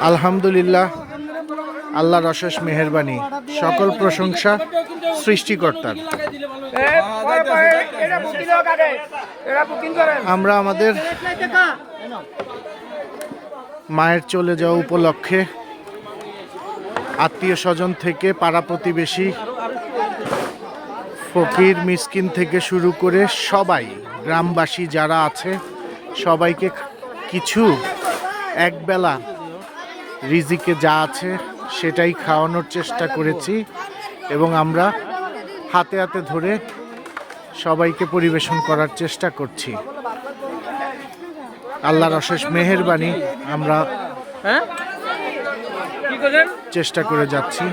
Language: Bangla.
আলহামদুলিল্লাহ, আল্লাহর অশেষ মেহেরবানি, সকল প্রশংসা সৃষ্টিকর্তার। আমরা আমাদের মায়ের চলে যাওয়া উপলক্ষে আত্মীয় স্বজন থেকে পাড়া প্রতিবেশী, ফকির মিসকিন থেকে শুরু করে সবাই, গ্রামবাসী যারা আছে সবাইকে কিছু একবেলা রিজিকে যা আছে সেটাই খাওয়ানোর চেষ্টা করেছি এবং আমরা হাতে হাতে ধরে সবাইকে পরিবেশন করার চেষ্টা করছি। আল্লাহর অশেষ মেহেরবানি, আমরা চেষ্টা করে যাচ্ছি।